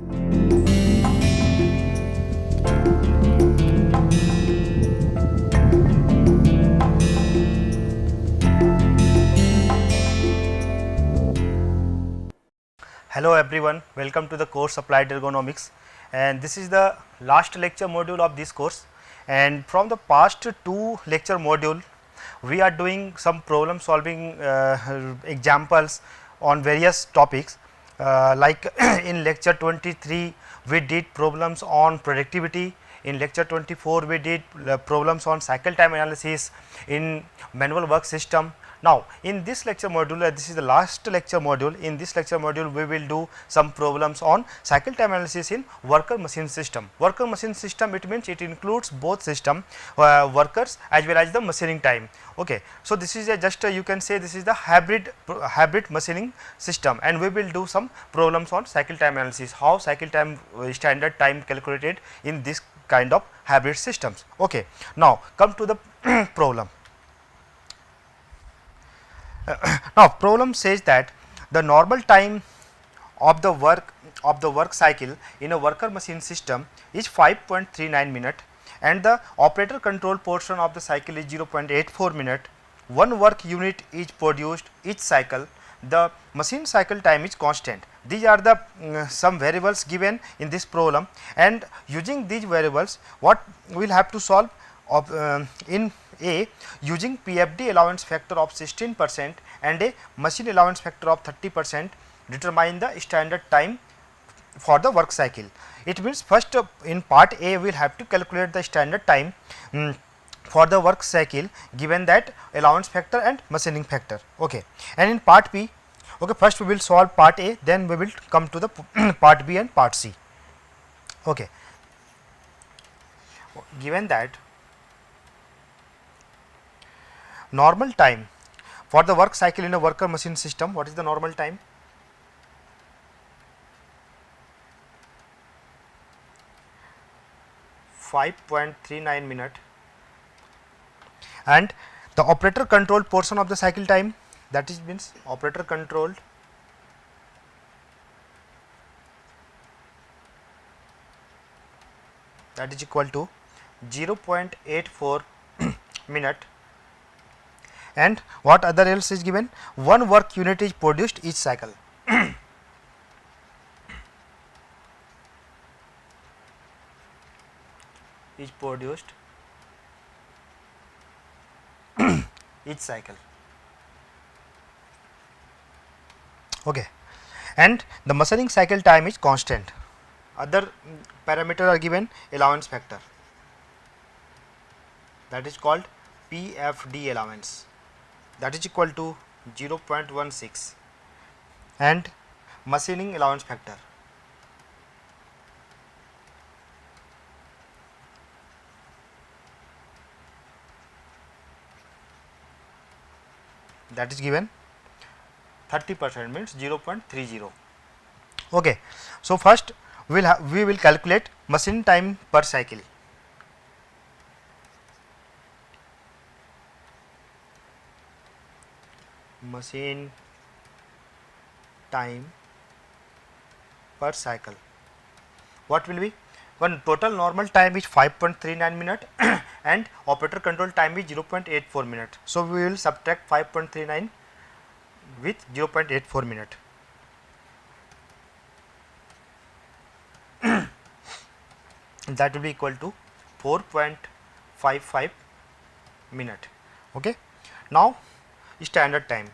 Hello everyone, welcome to the course Applied Ergonomics, and this is the last lecture module of this course. And from the past two lecture module, we are doing some problem solving examples on various topics. Like in lecture 23 we did problems on productivity, in lecture 24 we did problems on cycle time analysis in manual work system. Now, in this lecture module, this is the last lecture module. In this lecture module, we will do some problems on cycle time analysis in worker machine system. Worker machine system, it means it includes both system, workers as well as the machining time. Okay. So, this is a just you can say this is the hybrid machining system, and we will do some problems on cycle time analysis, how cycle time standard time calculated in this kind of hybrid systems. Okay. Now, come to the problem. Now, problem says that the normal time of the work cycle in a worker machine system is 5.39 minute, and the operator control portion of the cycle is 0.84 minute. One work unit is produced each cycle. The machine cycle time is constant. These are the some variables given in this problem, and using these variables what we will have to solve of in A, using PFD allowance factor of 16% and a machine allowance factor of 30%, determine the standard time for the work cycle. It means first in part A we will have to calculate the standard time for the work cycle given that allowance factor and machining factor. Okay. And in part B, okay, first we will solve part A, then we will come to the part B and part C. Okay. Given that normal time for the work cycle in a worker machine system, what is the normal time? .39 minute, and the operator controlled portion of the cycle time, that is means operator controlled that is equal to 0.84 minute. And what other else is given? One work unit is produced each cycle. Is produced each cycle. Okay. And the machining cycle time is constant. Other parameter are given, allowance factor, that is called PFD allowance, that is equal to 0.16, and machining allowance factor, that is given 30%, means 0.30. Okay. So, first we will calculate machine time per cycle. Machine time per cycle, what will be? One total normal time is 5.39 minute and operator control time is 0.84 minute. So, we will subtract 5.39 with 0.84 minute. That will be equal to 4.55 minute. Okay. Now, standard time,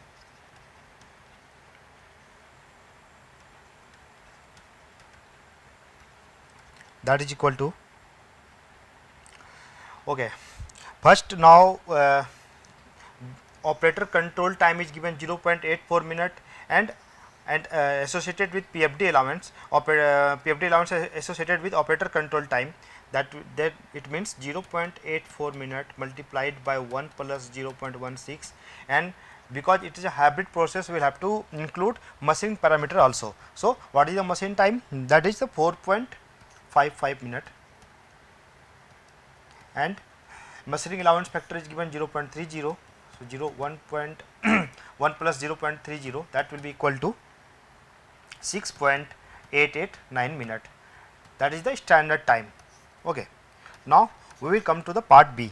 that is equal to, okay, first now operator control time is given 0.84 minute and associated with PFD allowance, PFD allowance associated with operator control time, that it means 0.84 minute multiplied by 1 plus 0.16, and because it is a hybrid process we will have to include machine parameter also. So, what is the machine time? That is the 4.55 minute, and machining allowance factor is given 0.30. So, 1 plus 0.30, that will be equal to 6.8 889 minute. That is the standard time. Okay. Now we will come to the part B.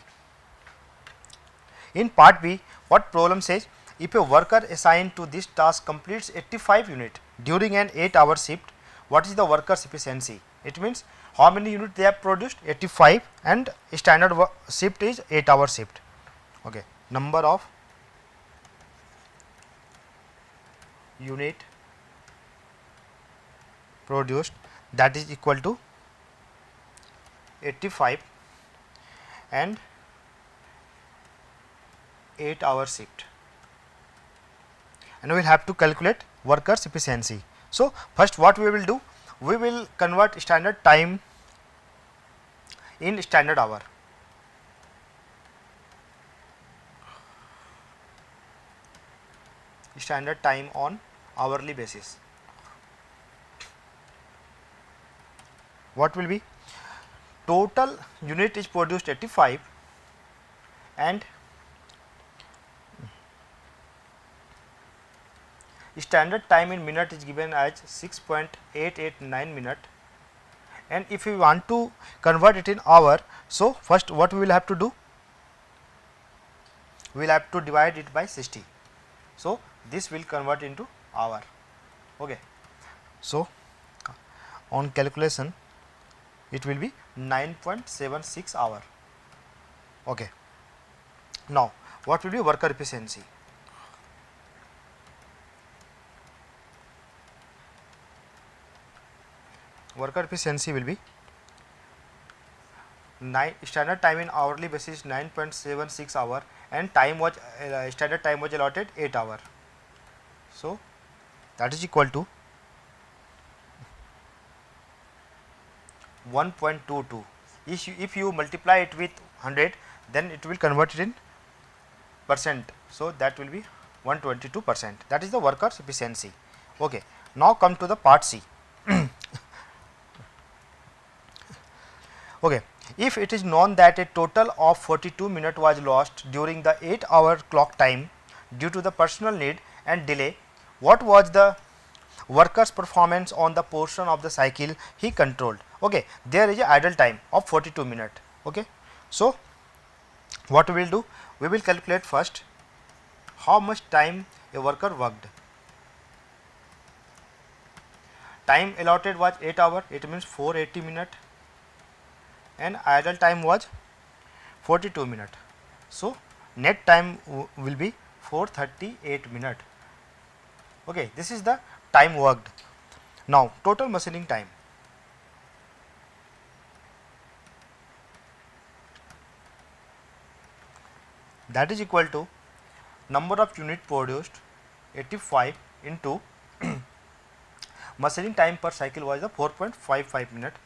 In part B, what problem says, if a worker assigned to this task completes 85 unit during an 8-hour shift, what is the worker's efficiency? It means how many units they have produced, 85, and standard shift is 8-hour shift. Okay. Number of unit produced, that is equal to 85 and 8-hour shift, and we will have to calculate workers efficiency. So, first what we will do, we will convert standard time in standard hour. Standard time on hourly basis. What will be? Total unit is produced 85 and standard time in minute is given as 6.889 minute, and if we want to convert it in hour, so first what we will have to do, we will have to divide it by 60. So, this will convert into hour. Okay. So, on calculation it will be 9.76 hour. Okay. Now, what will be worker efficiency? Worker efficiency will be standard time in hourly basis 9.76 hour, and time was standard time was allotted 8 hour. So, that is equal to 1.22. If you multiply it with 100, then it will convert it in percent. So, that will be 122%. That is the workers efficiency. Okay. Now, come to the part C. Okay. If it is known that a total of 42 minutes was lost during the 8-hour clock time due to the personal need and delay, what was the worker's performance on the portion of the cycle he controlled? Okay. There is a idle time of 42 minutes. Okay. So, what we will do? We will calculate first how much time a worker worked. Time allotted was 8 hours, it means 480 minutes, and idle time was 42 minutes. So, net time will be 438 minutes. Okay, this is the time worked. Now, total machining time. That is equal to number of unit produced 85 into machining time per cycle was the 4.55 minutes.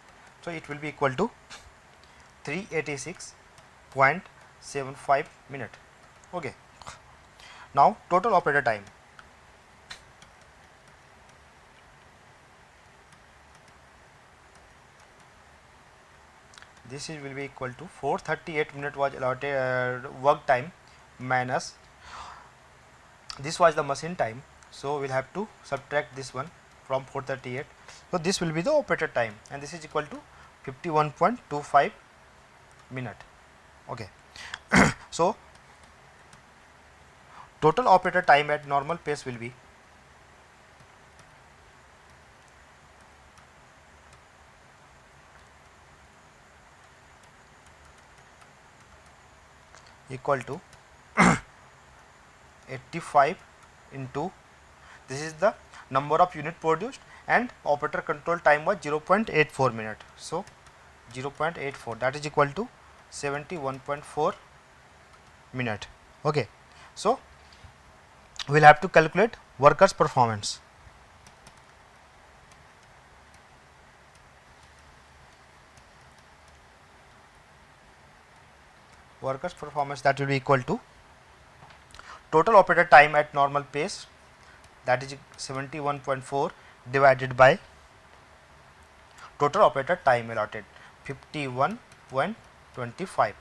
So, it will be equal to 386.75 minutes. Okay. Now, total operator time. This will be equal to 438 minutes was allotted work time minus this was the machine time. So, we will have to subtract this one from 438. So, this will be the operator time, and this is equal to 51.25 minute. Okay. So, total operator time at normal pace will be equal to 85 into this is the number of unit produced and operator control time was 0.84 minute. So, 0.84 that is equal to 71.4 minute. Okay. So, we will have to calculate workers performance. Workers performance, that will be equal to total operator time at normal pace, that is 71.4 divided by total operator time allotted 51.25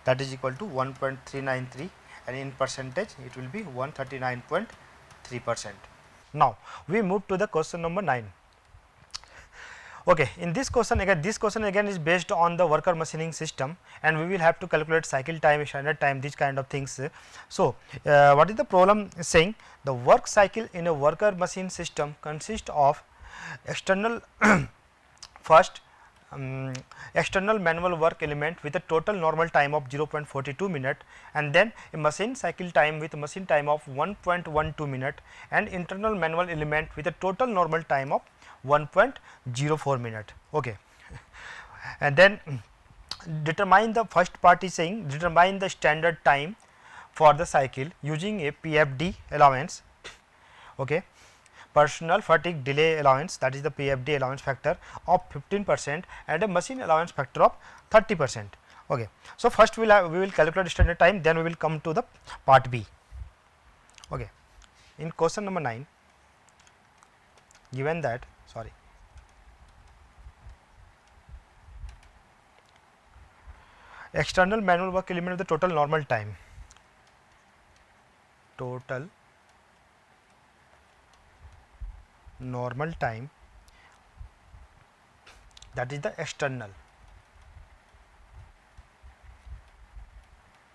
that is equal to 1.393, and in percentage it will be 139.3%. Now we move to the question number 9. Okay, in this question again is based on the worker machining system, and we will have to calculate cycle time, standard time, these kind of things. So what is the problem saying? The work cycle in a worker machine system consists of external first external manual work element with a total normal time of 0.42 minute, and then a machine cycle time with a machine time of 1.12 minute, and internal manual element with a total normal time of 1.04 minute. Okay. And then determine the first part is saying determine the standard time for the cycle using a PFD allowance. Okay. Personal fatigue delay allowance, that is the PFD allowance factor of 15% and a machine allowance factor of 30%. Okay. So first we will calculate standard time, then we will come to the part B. Okay. In question number 9, given that external manual work element of the total normal time, that is the external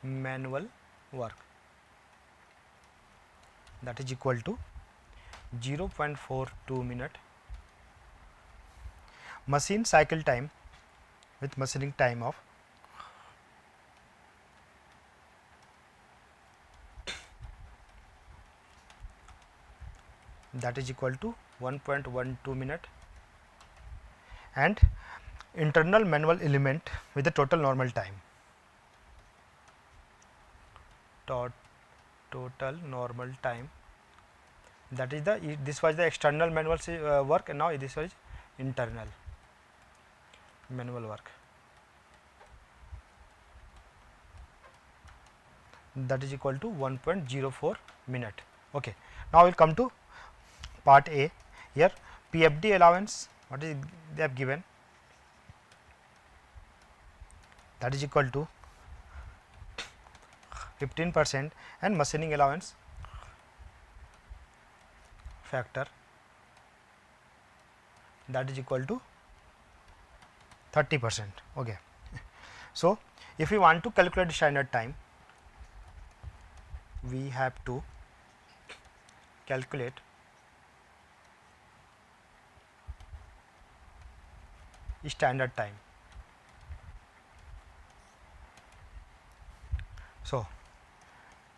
manual work, that is equal to 0.42 minute, machine cycle time with machining time of that is equal to 1.12 minute, and internal manual element with the total normal time, total normal time, that is the this was the external manual work, and now this was internal manual work, that is equal to 1.04 minute. Okay. Now we will come to part A. Here PFD allowance, what is they have given, that is equal to 15% and machining allowance factor, that is equal to 30%. Okay. So if we want to calculate standard time, we have to calculate standard time. So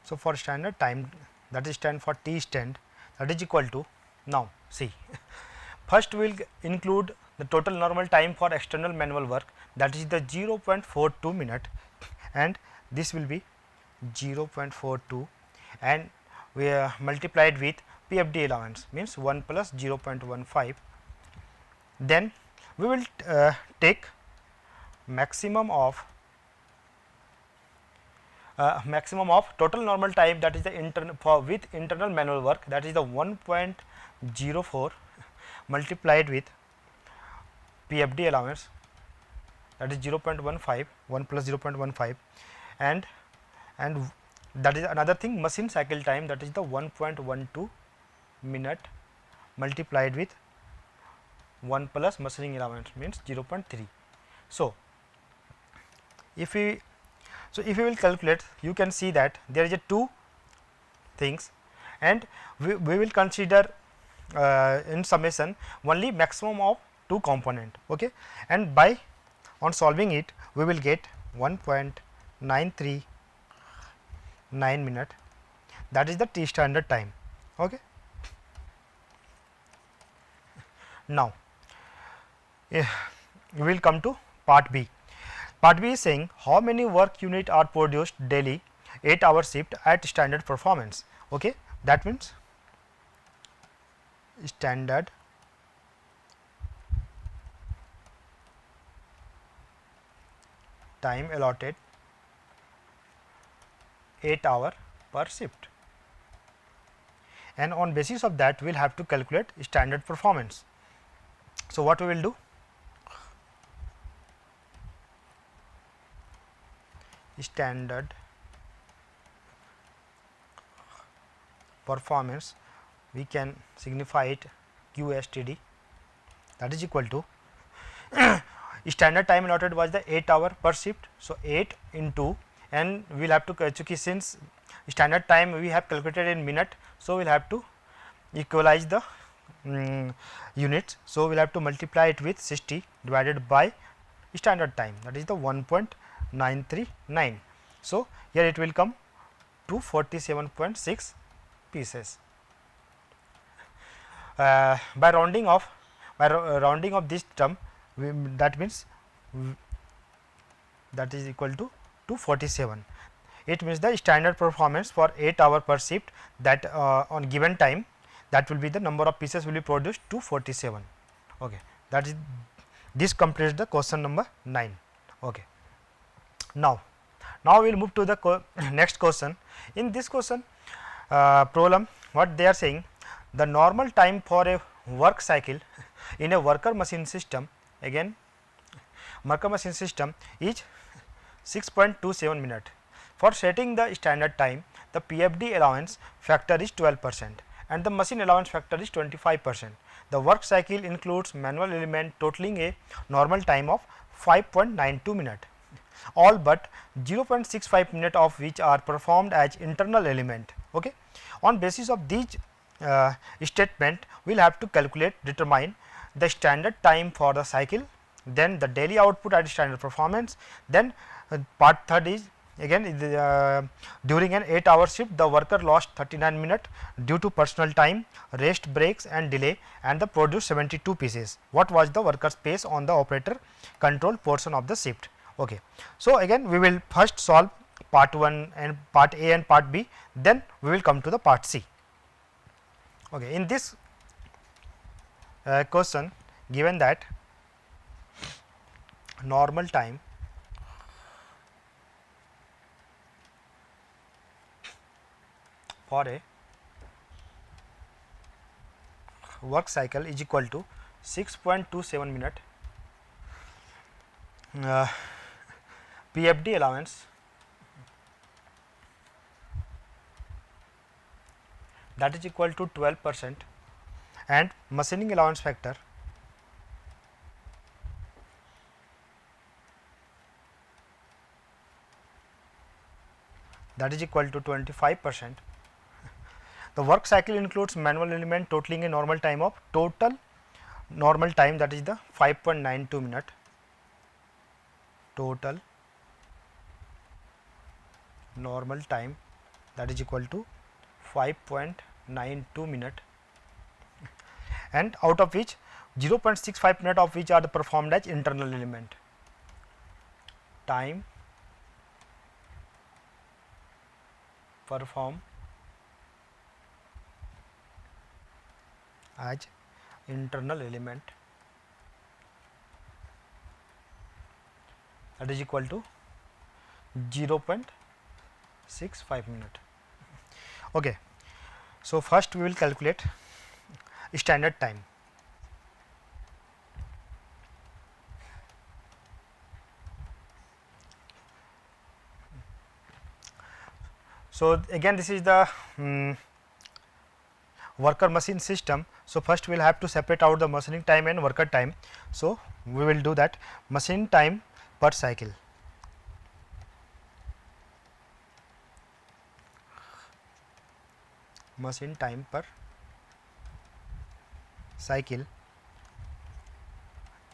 for standard time, that is stand for T stand, that is equal to, now see, first we will include the total normal time for external manual work, that is the 0.42 minute, and this will be 0.42, and we are multiplied with PFD allowance, means 1 plus 0.15. Then we will take maximum of total normal time, that is the internal with internal manual work, that is the 1.04 multiplied with PFD allowance, that is 0.15, 1 plus 0.15, and that is another thing, machine cycle time, that is the 1.12 minute multiplied with 1 plus machining allowance, means 0.3. So if we will calculate, you can see that there is a two things, and we will consider in summation only maximum of two component. Okay. And by on solving it, we will get 1.939 minute, that is the T standard time. Okay. Now we will come to part B. Part B is saying how many work unit are produced daily 8-hour shift at standard performance. Okay. That means standard time allotted 8-hour per shift, and on basis of that we will have to calculate standard performance. So what we will do, standard performance we can signify it QSTD, that is equal to standard time allotted was the 8 hour per shift. So, 8 into, and we will have to chunki since standard time we have calculated in minute. So, we will have to equalize the units. So, we will have to multiply it with 60 divided by standard time, that is the 1.939. So, here it will come to 47.6 pieces. By rounding off this term, that means that is equal to 247. It means the standard performance for 8 hour per shift, that on given time, that will be the number of pieces will be produced 247. Okay. That is, this completes the question number 9. Okay. Now we will move to the next question. In this question problem, what they are saying, the normal time for a work cycle in a worker machine system, again worker machine system, is 6.27 minute. For setting the standard time, the PFD allowance factor is 12% and the machine allowance factor is 25%. The work cycle includes manual element totaling a normal time of 5.92 minute, all but 0.65 minute of which are performed as internal element. Okay. On basis of these statement, we will have to determine the standard time for the cycle, then the daily output at standard performance, then part third is again during an 8 hour shift the worker lost 39 minutes due to personal time, rest breaks and delay, and the produced 72 pieces. What was the worker's pace on the operator control portion of the shift? Okay. So, again we will first solve part 1 and part A and part B, then we will come to the part C. Okay. In this question, given that normal time for a work cycle is equal to 6.27 minute, PFD allowance that is equal to 12% and machining allowance factor that is equal to 25%. The work cycle includes manual element totaling a normal time of total normal time, that is the 5.92 minute, total normal time that is equal to 5.92 minute, and out of which 0.65 minute of which are the performed as internal element. Time perform as internal element, that is equal to 0.65 minute. Okay. So, first we will calculate standard time. So, again this is the worker machine system. So, first we will have to separate out the machining time and worker time. So, we will do that. Machine time per cycle, machine time per cycle,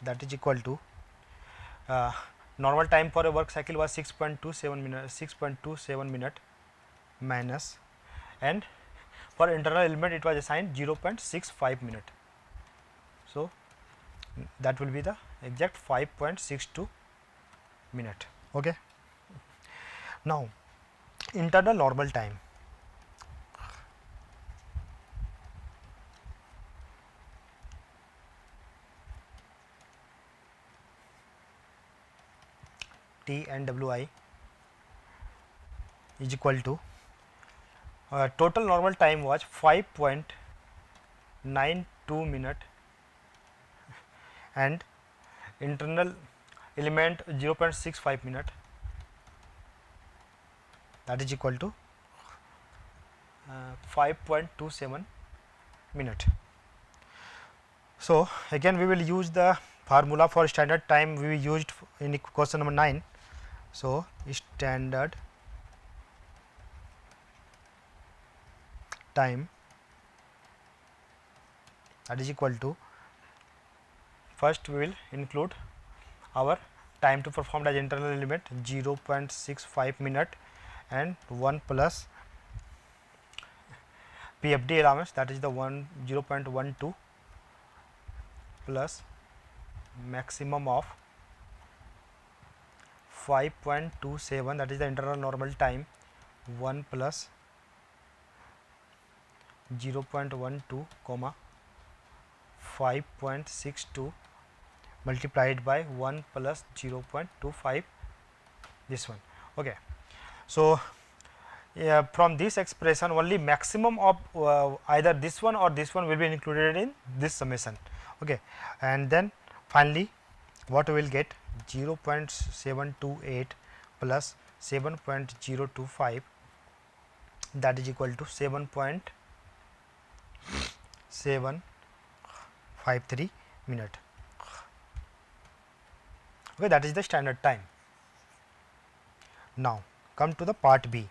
that is equal to normal time for a work cycle was 6.27 minute minus, and for internal element it was assigned 0.65 minute. So, that will be the exact 5.62 minute. Okay. Now, internal normal time, T and Wi is equal to total normal time was 5.92 minute and internal element 0.65 minute, that is equal to 5.27 minute. So, again we will use the formula for standard time we used in question number 9. So, standard time, that is equal to, first we will include our time to perform as internal element 0.65 minute and 1 plus PFD allowance, that is the 0.12 plus maximum of 5.27, that is the internal normal time, 1 plus 0.12 comma 5.62 multiplied by 1 plus 0.25, this one. Okay. So, from this expression only maximum of either this one or this one will be included in this summation. Okay. And then finally, what we will get, 0.728 plus 7.025, that is equal to 7.753 minute. Okay, that is the standard time. Now come to the part B.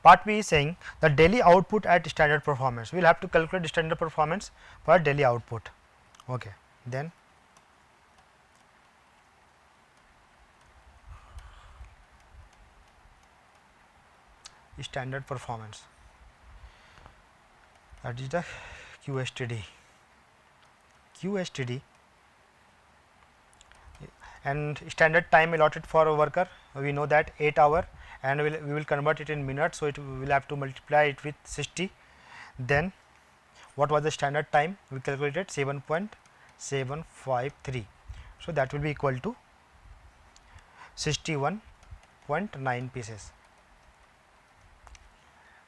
Part B is saying the daily output at standard performance. We will have to calculate standard performance for daily output. Okay. Then standard performance, that is the QSTD. And standard time allotted for a worker, we know that 8 hour, and we will convert it in minutes. So, we will have to multiply it with 60. Then what was the standard time? We calculated 7.753. So, that will be equal to 61.9 pieces.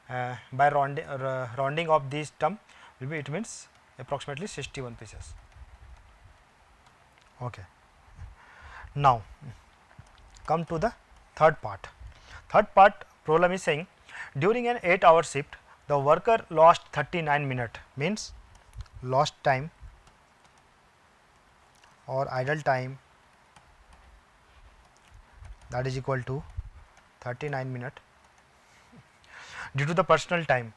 By rounding of this term will be, it means approximately 61 pieces. Okay. Now come to the third part. Third part problem is saying during an 8-hour shift the worker lost 39 minutes, means lost time or idle time, that is equal to 39 minutes due to the personal time,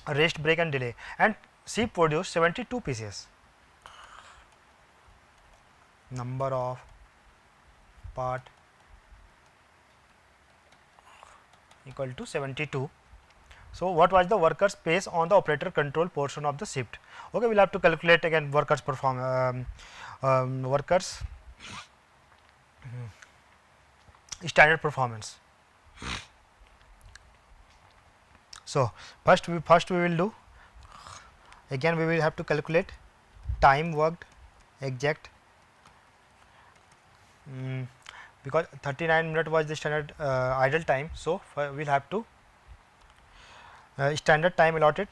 rest, break and delay, and shift produced 72 pieces. Number of part equal to 72. So, what was the worker's pace on the operator control portion of the shift? Okay, we will have to calculate again workers standard performance. So, first we will do, again we will have to calculate time worked exact, because 39 minutes was the standard idle time. So, we will have to standard time allotted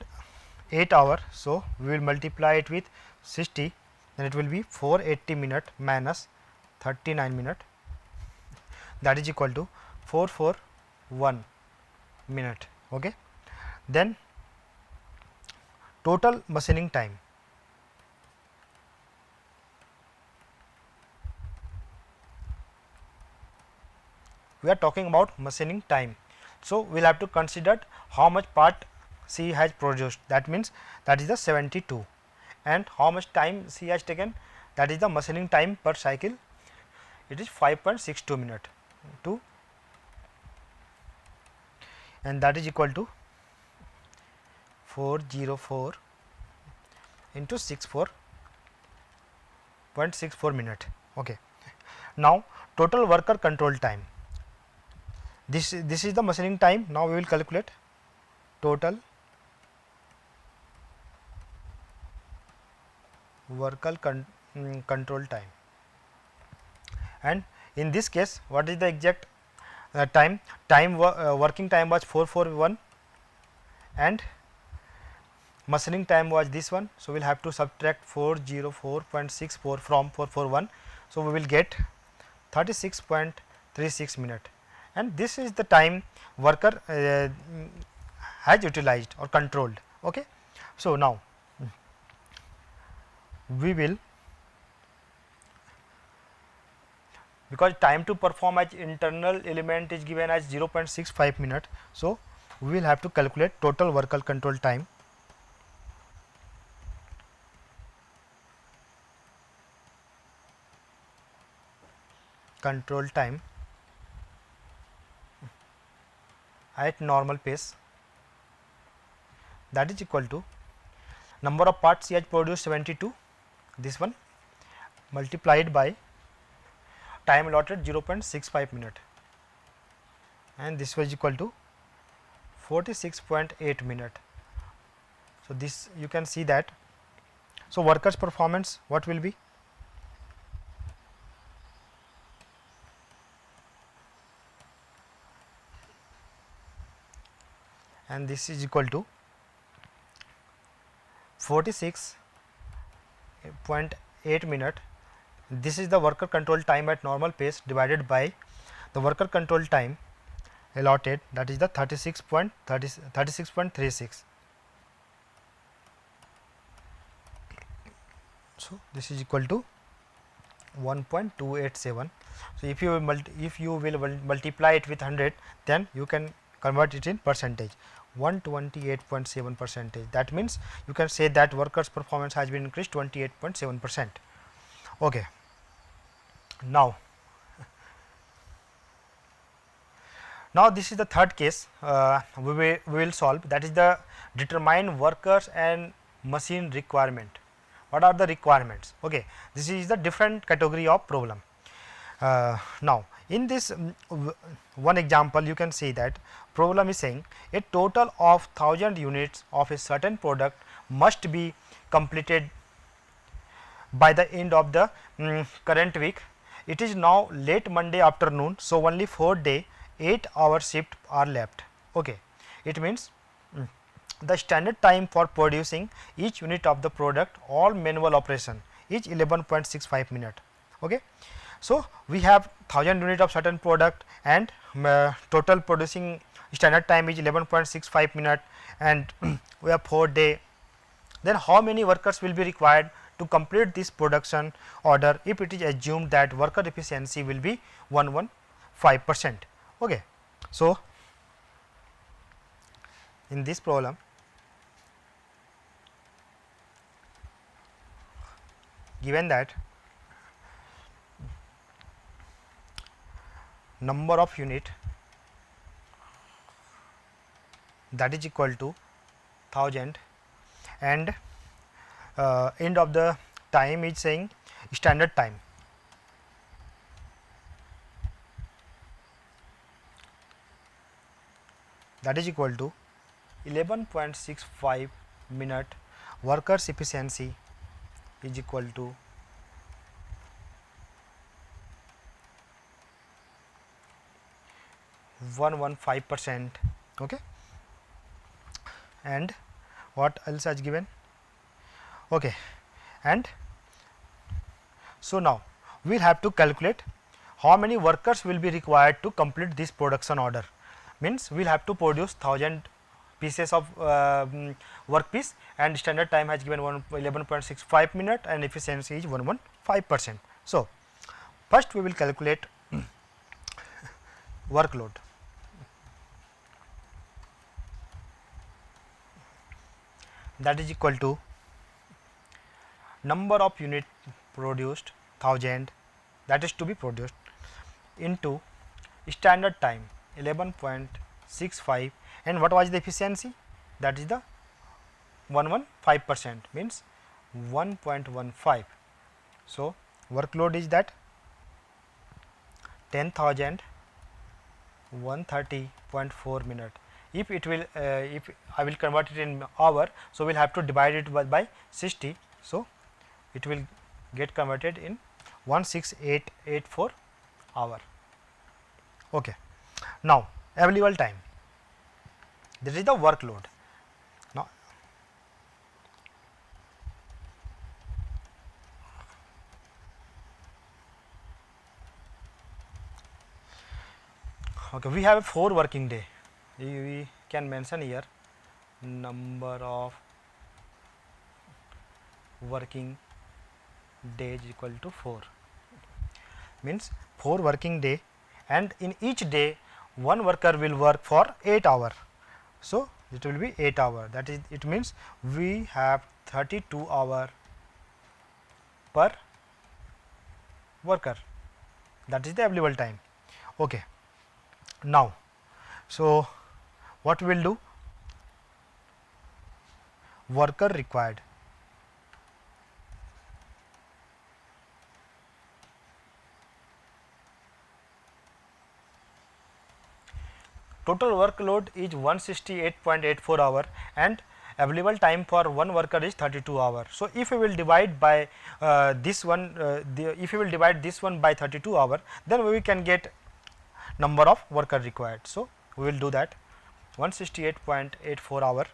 8 hour. So, we will multiply it with 60, then it will be 480 minute minus 39 minute, that is equal to 441 minute. Okay. Then total machining time, we are talking about machining time. So, we will have to consider how much part she has produced, that means that is the 72, and how much time she has taken, that is the machining time per cycle, it is 5.62 minute to, and that is equal to 404 into 64.64 minute. Okay. Now, total worker control time, this is the machining time. Now, we will calculate total worker control time, and in this case what is the exact working time was 441 and machining time was this one. So, we will have to subtract 404.64 from 441. So, we will get 36.36 minute, and this is the time worker has utilized or controlled. Okay. So, now we will, because time to perform as internal element is given as 0.65 minute. So, we will have to calculate total worker control time. Control time at normal pace, that is equal to number of parts he has produced 72, this one, multiplied by time allotted 0.65 minute, and this was equal to 46.8 minute. So, this you can see that. So, workers performance what will be? And this is equal to 46.8 minute. This is the worker control time at normal pace divided by the worker control time allotted, that is the 36.36. So, this is equal to 1.287. So, if you will multiply it with 100, then you can convert it in percentage, 128.7 percentage. That means you can say that workers performance has been increased 28.7%. Okay. Now this is the third case we will solve, that is the determine workers and machine requirement. What are the requirements? Okay, this is the different category of problem. Now in this one example, you can see that problem is saying a total of 1000 units of a certain product must be completed by the end of the current week. It is now late Monday afternoon, so only 4 day 8-hour shift are left. Okay, it means the standard time for producing each unit of the product, all manual operation, is 11.65 minute. Okay. So, we have 1000 unit of certain product and total producing standard time is 11.65 minute, and we have 4 day. Then how many workers will be required to complete this production order if it is assumed that worker efficiency will be 115%. Okay. So, in this problem, given that number of unit, that is equal to 1000, and end of the time is saying standard time, that is equal to 11.65 minute. Workers efficiency is equal to 115%. Okay. And what else has given? Okay. And so, now we will have to calculate how many workers will be required to complete this production order. Means we will have to produce 1000 pieces of work piece, and standard time has given 11.65 minute and efficiency is 115%. So, first we will calculate workload. That is equal to number of unit produced 1000, that is to be produced, into standard time 11.65, and what was the efficiency? That is the 115%, means 1.15. So, workload is that 10,130.4 minute. If it will if I will convert it in hour, so we will have to divide it by 60. So, it will get converted in 16884 hour. Okay. Now, available time, this is the workload. Now, okay, we have a 4 working day, we can mention here number of working days equal to 4, means 4 working day, and in each day one worker will work for 8 hours. So, it will be 8 hours, that is, it means we have 32 hours per worker, that is the available time. Okay. Now, so what we will do? Worker required. Total workload is 168.84 hour and available time for one worker is 32 hours. So, if we will divide by this one, if we will divide this one by 32 hours, then we can get number of worker required. So, we will do that. 168.84 hour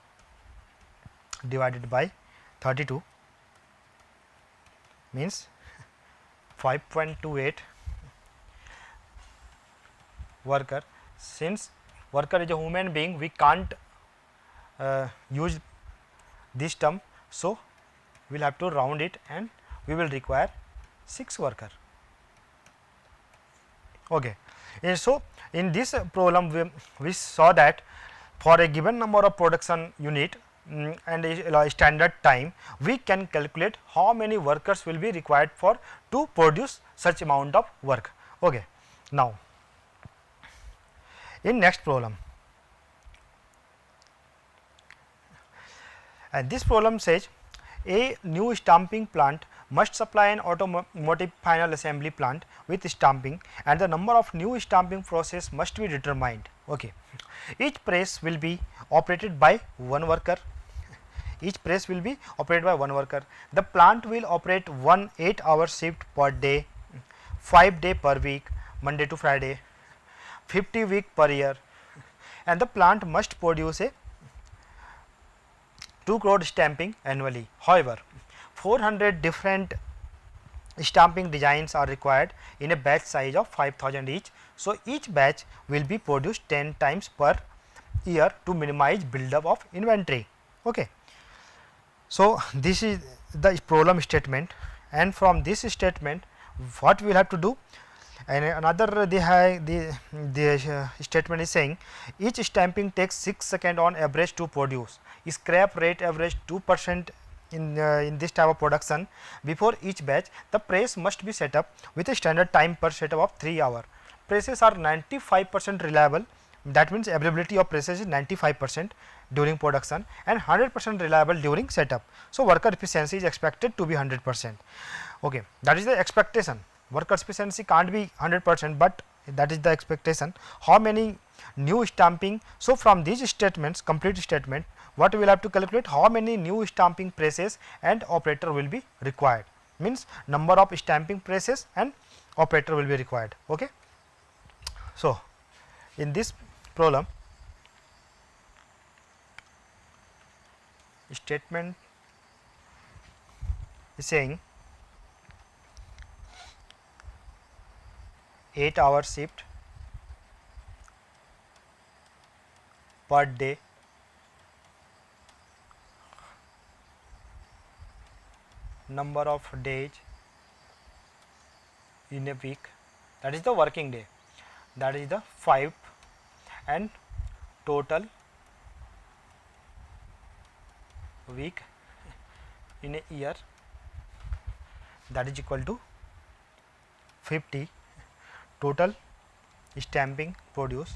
divided by 32 means 5.28 worker. Since worker is a human being, we can't use this term. So, we will have to round it and we will require 6 worker. Okay. So, in this problem we saw that for a given number of production unit and a standard time, we can calculate how many workers will be required for to produce such amount of work. Okay. Now, in next problem, and this problem says a new stamping plant must supply an automotive final assembly plant with stamping, and the number of new stamping process must be determined. Okay. Each press will be operated by one worker. Each press will be operated by one worker. The plant will operate one 8-hour shift per day, 5 days per week, Monday to Friday, 50 weeks per year, and the plant must produce a 2 crore stamping annually. However, 400 different stamping designs are required in a batch size of 5000 each. So, each batch will be produced 10 times per year to minimize buildup of inventory. Okay. So, this is the problem statement, and from this statement what we will have to do, and another the statement is saying each stamping takes 6 seconds on average to produce. Scrap rate average 2% in this type of production. Before each batch, the press must be set up with a standard time per setup of 3 hours. Presses are 95% reliable, that means availability of presses is 95% during production and 100% reliable during setup. So, worker efficiency is expected to be 100%. Okay, that is the expectation. Worker efficiency can't be 100%, but that is the expectation. How many new stamping? So, from these statements, complete statement, what we will have to calculate, how many new stamping presses and operator will be required, means number of stamping presses and operator will be required. Okay. So, in this problem, statement is saying 8-hour shift per day, number of days in a week, that is the working day, that is the 5, and total week in a year, that is equal to 50. Total stamping produce,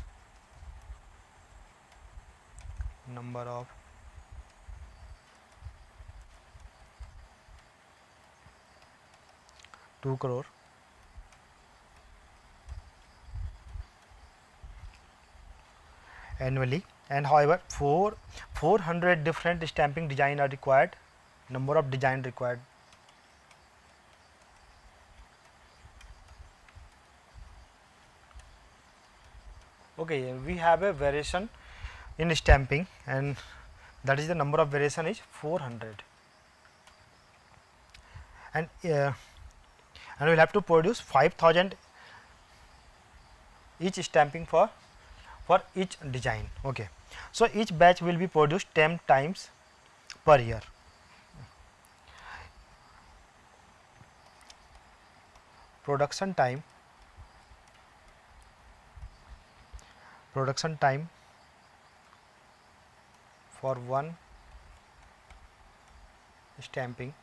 number of two crore annually, and however 400 different stamping design are required, number of design required. Okay, we have a variation in stamping, and that is the number of variation is 400, and we will have to produce 5000 each stamping for each design. Okay. So each batch will be produced 10 times per year. Production time for one stamping,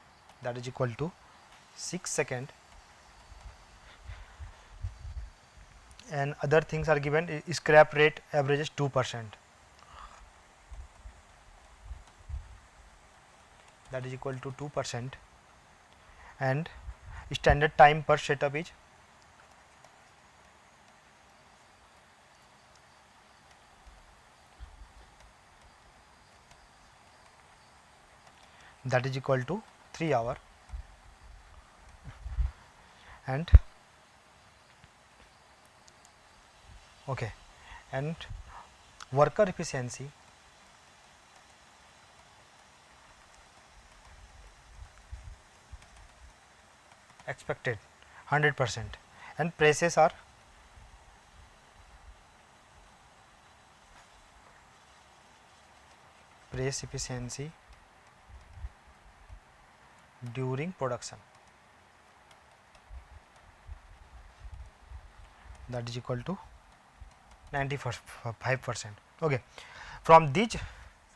that is equal to 6 seconds, and other things are given. Scrap rate averages 2%, that is equal to 2%, and standard time per setup is that is equal to 3 hours, and okay, and worker efficiency expected 100%, and presses are press efficiency during production, that is equal to 95%. Okay. From these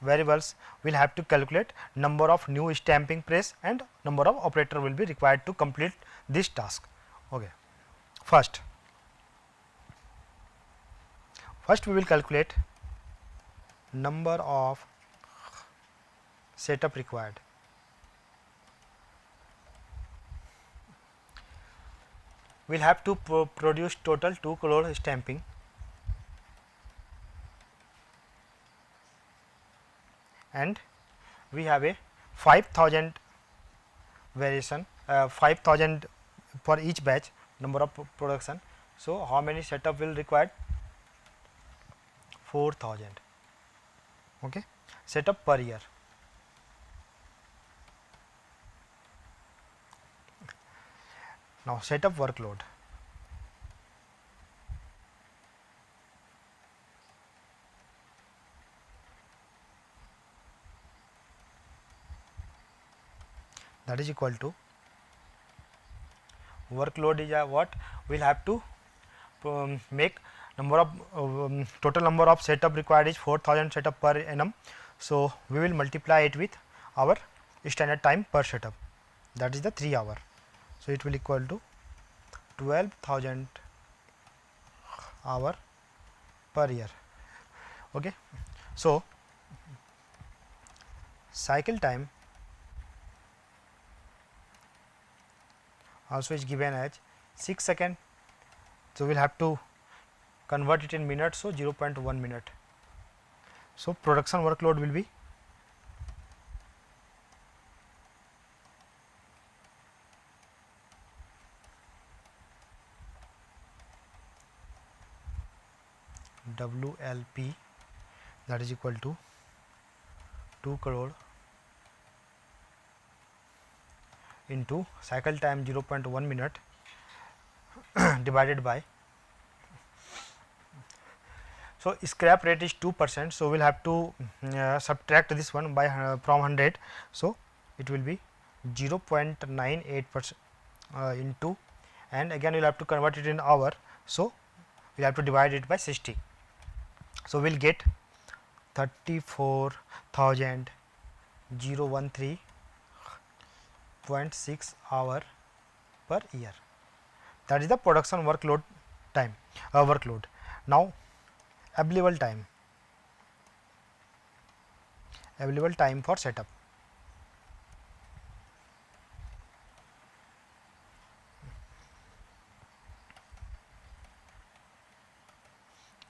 variables we will have to calculate number of new stamping press and number of operator will be required to complete this task. Okay. First we will calculate number of setup required. We will have to produce total 2 crore stamping, and we have a 5000 variation, 5000 for each batch number of production. So how many setup will required? 4000. Okay. Setup per year. Now setup workload. That is equal to workload is what we will have to make number of total number of setup required is 4000 setup per annum. So we will multiply it with our standard time per setup, that is the 3 hour. So it will equal to 12,000 hour per year. Okay. So cycle time also is given as 6 seconds. So we will have to convert it in minutes, so 0.1 minute. So production workload will be WLP, that is equal to 2 crore into cycle time 0.1 minute divided by, so scrap rate is 2%. So we will have to subtract this one by from 100. So it will be 0.98% into, and again you will have to convert it in hour. So we will have to divide it by 60. So we will get 34,013.6 hour per year. That is the production workload time workload. Now available time for setup.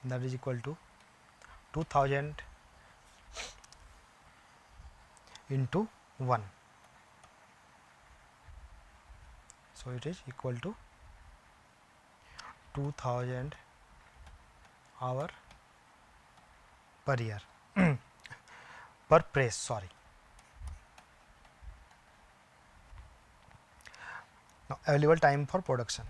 That is equal to 2000 into 1. So it is equal to 2000 hour per year per press, sorry. Now available time for production.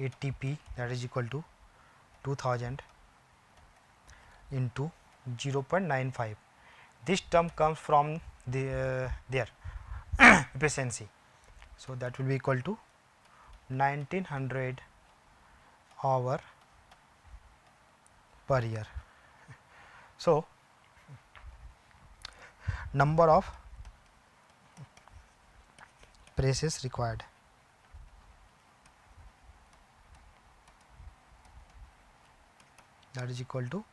ATP, that is equal to 2000 into 0.95. This term comes from the their efficiency. So, that will be equal to 1900 hour per year. So, number of presses required. That is equal to.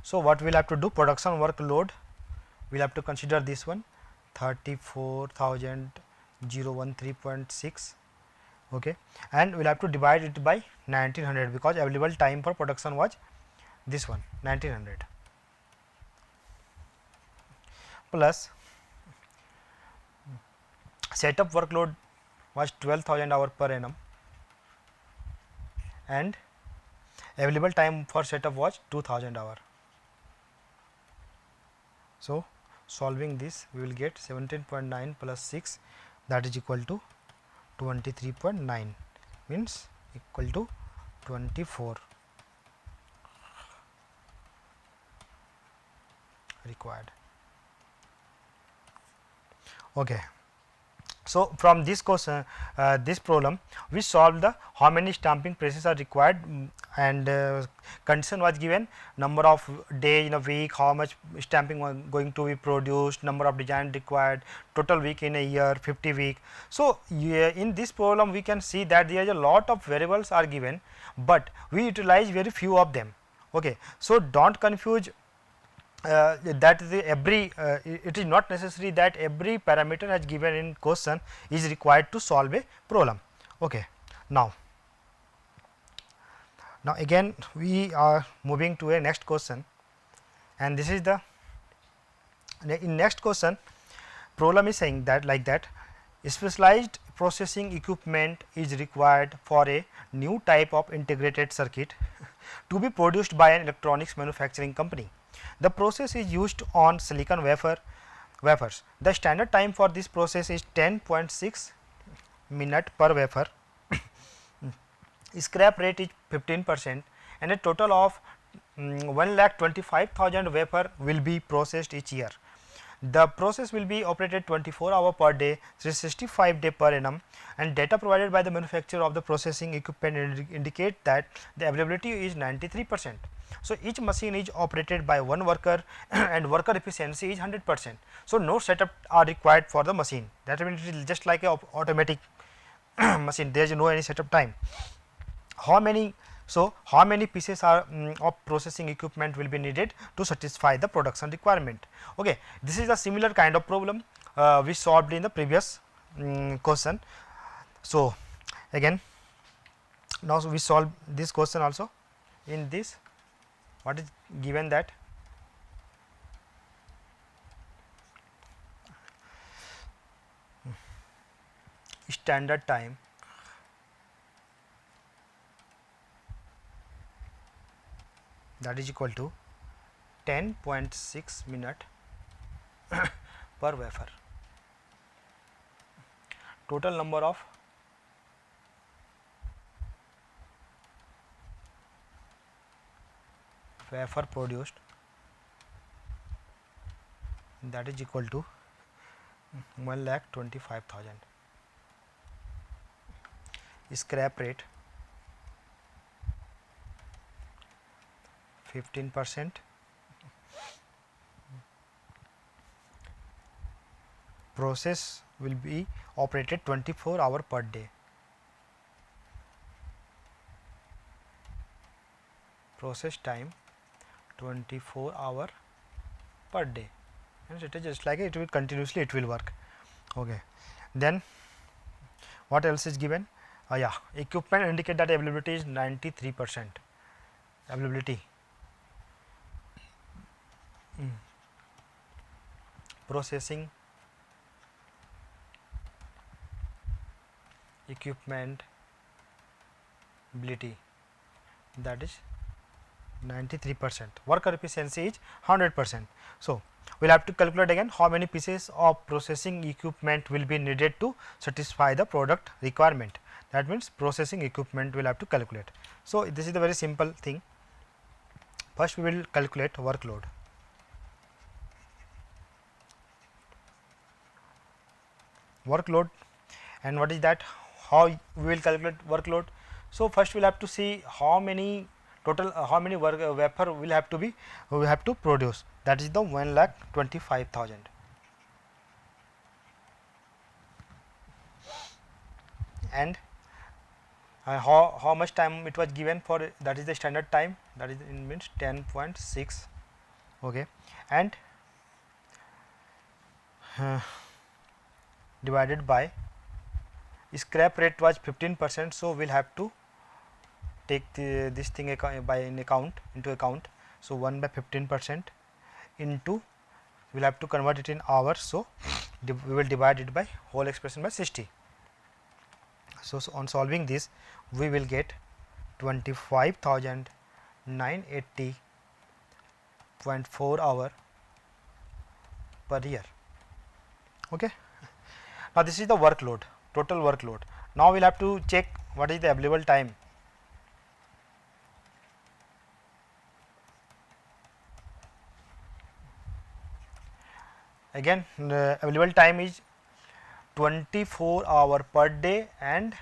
So, what we will have to do, production workload, we will have to consider this one 34,013.6, okay, and we will have to divide it by 1900 because available time for production was this one 1900 plus setup workload was 12,000 hour per annum and available time for setup was 2000 hour. So, solving this we will get 17.9 plus 6, that is equal to 23.9, means equal to 24 required. Okay. So, from this question, this problem we solved the how many stamping presses are required, and condition was given, number of day in a week, how much stamping was going to be produced, number of design required, total week in a year, 50 week. So, in this problem we can see that there is a lot of variables are given, but we utilize very few of them. Okay. So, do not confuse that it is not necessary that every parameter as given in question is required to solve a problem. Okay. Now again we are moving to a next question, and this is the in next question problem is saying that like that specialized processing equipment is required for a new type of integrated circuit to be produced by an electronics manufacturing company. The process is used on silicon wafers. The standard time for this process is 10.6 minute per wafer. Scrap rate is 15% and a total of 1,25,000 wafer will be processed each year. The process will be operated 24 hours per day, 365 days per annum, and data provided by the manufacturer of the processing equipment indicate that the availability is 93%. So, each machine is operated by one worker and worker efficiency is 100%. So, no setup are required for the machine, that means it is just like a automatic machine, there is no any setup time. How many pieces are of processing equipment will be needed to satisfy the production requirement. Okay. This is a similar kind of problem we solved in the previous question. So, again now we solve this question also. In this, what is given that standard time that is equal to 10.6 minute per wafer. Total number of wafer produced, that is equal to 1,25,000. Scrap rate 15%, process will be operated 24 hours per day, process time 24 hours per day, and it is just like it will continuously it will work. Okay. Then what else is given? Yeah, equipment indicate that availability is 93% availability. Processing equipment ability, that is 93%, worker efficiency is 100%. So, we will have to calculate again how many pieces of processing equipment will be needed to satisfy the product requirement. that means processing equipment will have to calculate. So, this is the very simple thing. First we will calculate workload. Workload, and what is that? How we will calculate workload? So, first we will have to see how many total how many wafer will have to be we have to produce, that is the 1,25,000. And how much time it was given for, that is the standard time, that is in means 10.6. okay, and divided by scrap rate was 15%. So, we will have to take this thing into account. So, 1 by 15% into, we will have to convert it in hours. So, we will divide it by whole expression by 60. So, on solving this we will get 25,980.4 hour per year. Okay. Now, this is the workload, total workload. Now, we will have to check what is the available time. Again, available time is 24 hour per day and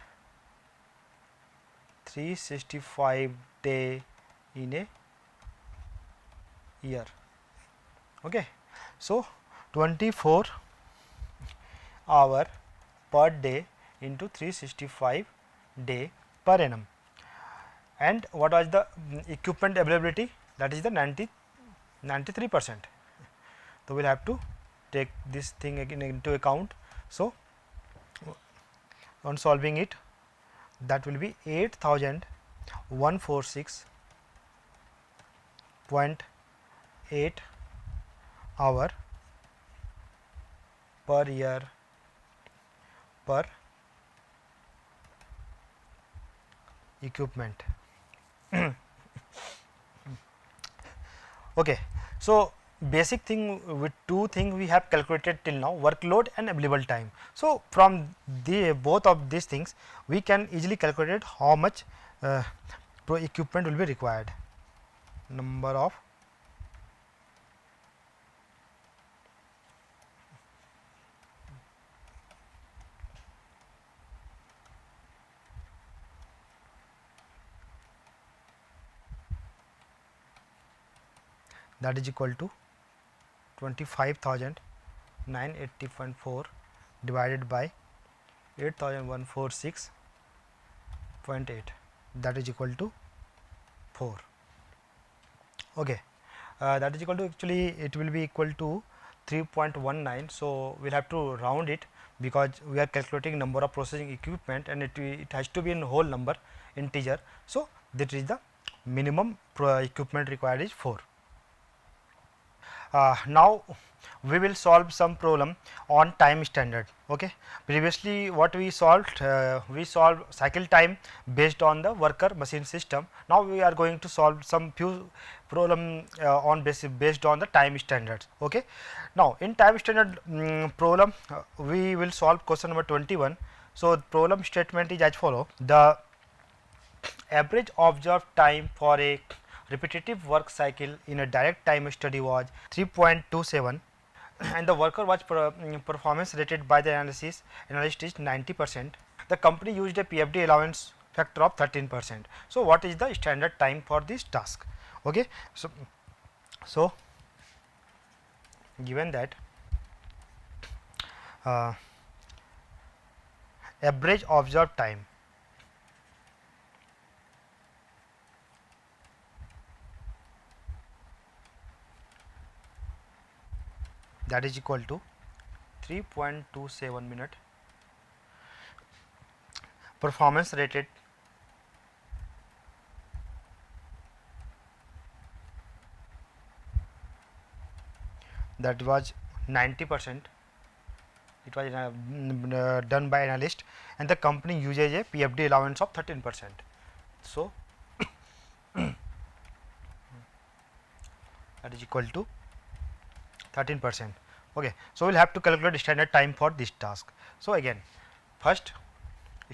365 day in a year. Okay. So, 24 hour per day into 365 day per annum. And what was the equipment availability? That is the 93%. So, we will have to take this thing again into account. So, on solving it, that will be 8,146.8 hour per year per equipment. Okay. So, basic thing with two things we have calculated till now, workload and available time. So, from the both of these things we can easily calculate how much equipment will be required. Number of that is equal to 25,980.4 divided by 8,146.8, that is equal to 4. Okay. That is equal to, actually it will be equal to 3.19. So, we will have to round it because we are calculating number of processing equipment and it has to be in whole number, integer. So, that is the minimum equipment required is 4. Now, we will solve some problem on time standard. Okay. Previously what we solved cycle time based on the worker machine system. Now, we are going to solve some few problem on based on the time standards. Okay. Now, in time standard problem we will solve question number 21. So, problem statement is as follow: the average observed time for a repetitive work cycle in a direct time study was 3.27 and the worker was performance rated by the analyst is 90%. The company used a PFD allowance factor of 13%. So, what is the standard time for this task? Okay. So given that average observed time that is equal to 3.27 minute, performance rated that was 90%, it was done by analyst and the company uses a PFD allowance of 13%. So, that is equal to 13%. Okay. So, we will have to calculate standard time for this task. So, again first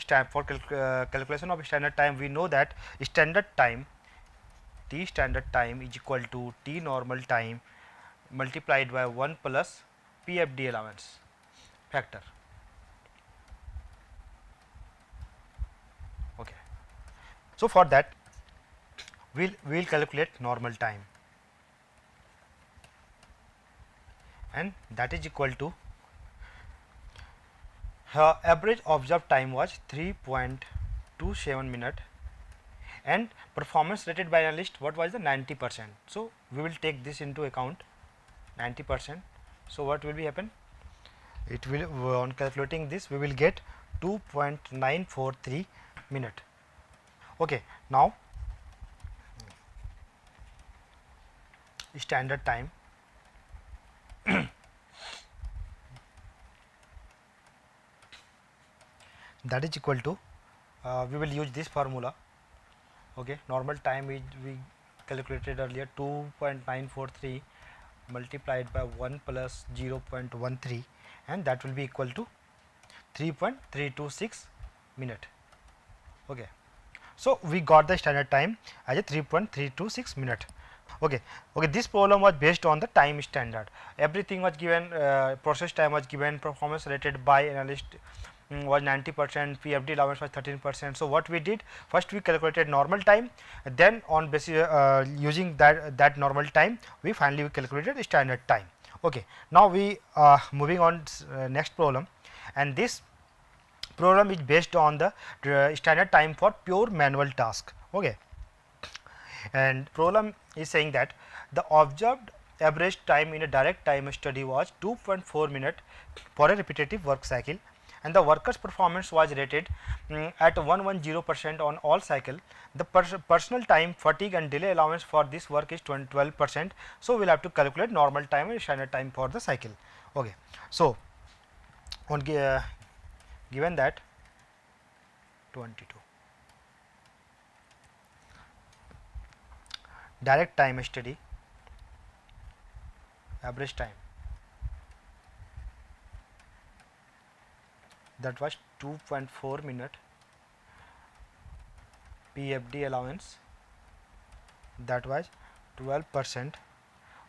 calculation of standard time, we know that standard time, T standard time is equal to T normal time multiplied by 1 plus PFD allowance factor. Okay. So for that we'll calculate normal time, and that is equal to average observed time was 3.27 minute, and performance rated by analyst what was the 90%. So we will take this into account, 90%. So what will be happen? It will, on calculating this, we will get 2.943 minute. Okay. Now standard time, that is equal to, we will use this formula. Okay. Normal time is, we calculated earlier, 2.943 multiplied by 1 plus 0.13, and that will be equal to 3.326 minute. Okay. So we got the standard time as a 3.326 minute. Okay. Okay, this problem was based on the time standard. Everything was given, process time was given, performance rated by analyst was 90%, PFD allowance was 13%. So what we did, first we calculated normal time, then on basis using that normal time, we finally calculated standard time. Okay. Now we moving on next problem, and this problem is based on the standard time for pure manual task. Okay. And problem is saying that the observed average time in a direct time study was 2.4 minute for a repetitive work cycle, and the worker's performance was rated at 110% on all cycle. The personal time, fatigue and delay allowance for this work is 12%. So we will have to calculate normal time and standard time for the cycle. Okay. So on given that 22 direct time study average time, that was 2.4 minute, PFD allowance that was 12%,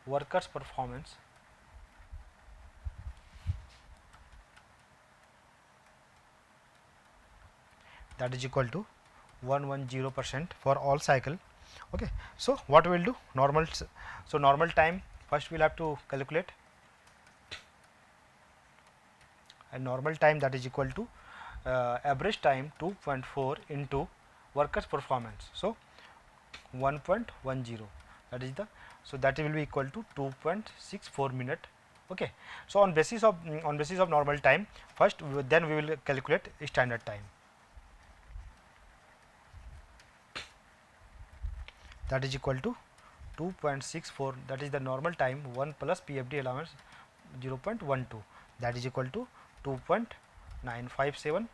workers performance that is equal to 110% for all cycle. Okay. So what we will do, normal, so normal time first we will have to calculate, and normal time that is equal to average time 2.4 into workers performance, so 1.10, that is the, so that will be equal to 2.64 minute. Okay. So on basis of normal time, first then we will calculate standard time, that is equal to 2.64, that is the normal time, 1 plus PFD allowance 0.12, that is equal to 2.957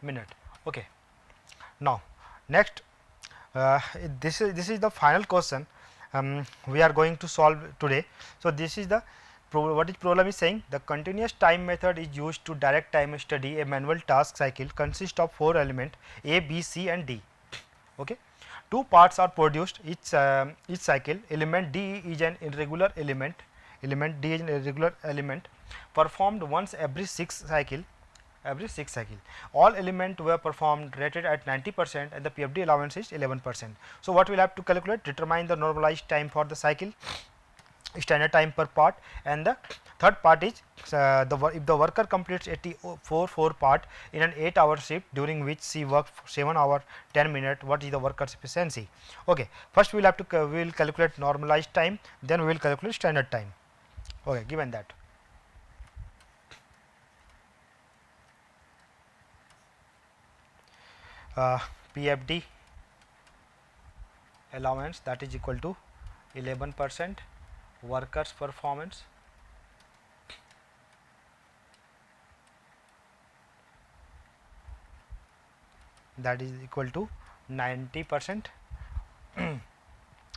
minute. Okay. Now next, this is the final question we are going to solve today. So this is the what is problem is saying, the continuous time method is used to direct time study a manual task cycle consists of 4 elements A, B, C and D. Okay. 2 parts are produced each cycle. Element D is an irregular element, performed once every 6 cycle. All elements were performed rated at 90% and the PFD allowance is 11%. So what we will have to calculate, determine the normalized time for the cycle, standard time per part, and the third part is if the worker completes 84 part in an 8-hour shift during which she worked 7 hours 10 minutes, what is the worker's efficiency? Okay. First we will have to we will calculate normalized time, then we will calculate standard time. Okay. Given that PFD allowance that is equal to 11%, workers performance that is equal to 90%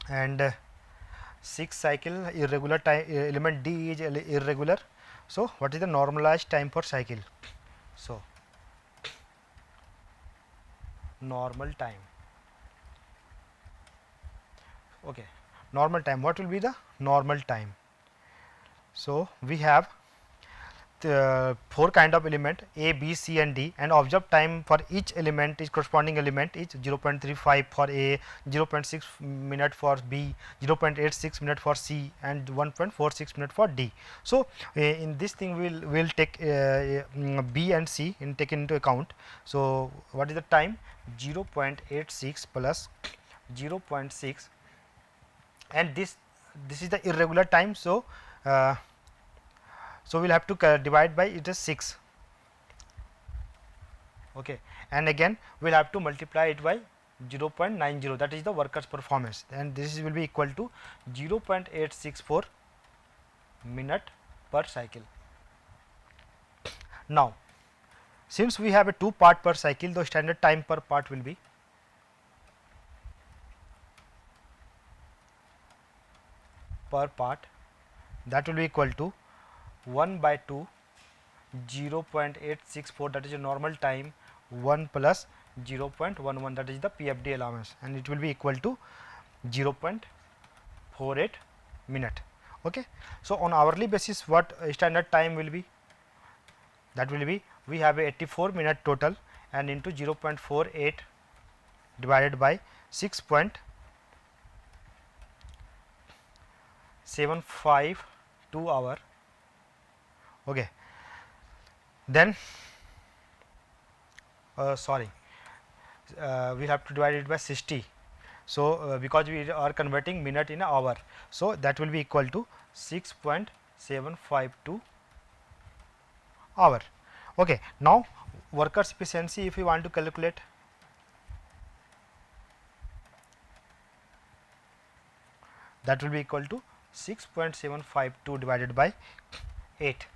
and 6 cycle irregular time, element D is irregular. So what is the normalized time per cycle? So normal time. Okay, normal time. What will be the normal time? So we have the 4 kind of element A, B, C and D, and observed time for each element is corresponding element is 0.35 for A, 0.6 minute for B, 0.86 minute for C and 1.46 minute for D. So in this thing we'll take B and C in taken into account. So what is the time? 0.86 plus 0.6, and this is the irregular time. So so we'll have to divide by it is 6. Okay, and again we'll have to multiply it by 0.90, that is the workers performance, and this will be equal to 0.864 minute per cycle. Now since we have a 2 part per cycle, the standard time per part will be that will be equal to 1 by 2 0.864, that is a normal time, 1 plus 0.11, that is the PFD allowance, and it will be equal to 0.48 minute. Okay. So on hourly basis what standard time will be? That will be, we have a 84 minute total, and into 0.48 divided by 6.752 hour. Okay, then sorry, we have to divide it by 60. So because we are converting minute in an hour, so that will be equal to 6.752 hour. Okay, now workers efficiency, if you want to calculate, that will be equal to 6.752 divided by 8.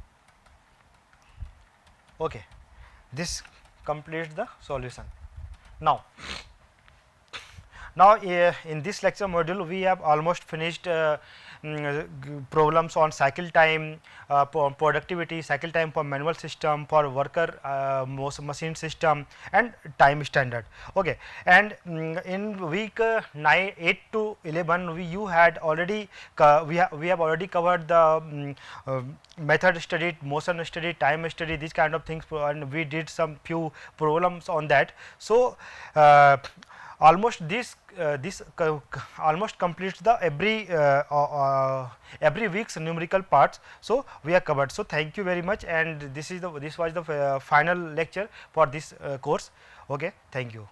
Okay, this completes the solution. Now in this lecture module we have almost finished problems on cycle time, productivity, cycle time for manual system, for worker machine system, and time standard. Okay, and in week 8 to 11 you had already we have already covered the method study, motion study, time study, these kind of things, and we did some few problems on that. So almost this almost completes the every week's numerical parts. So we are covered. So thank you very much, and this was the final lecture for this course. Okay, thank you.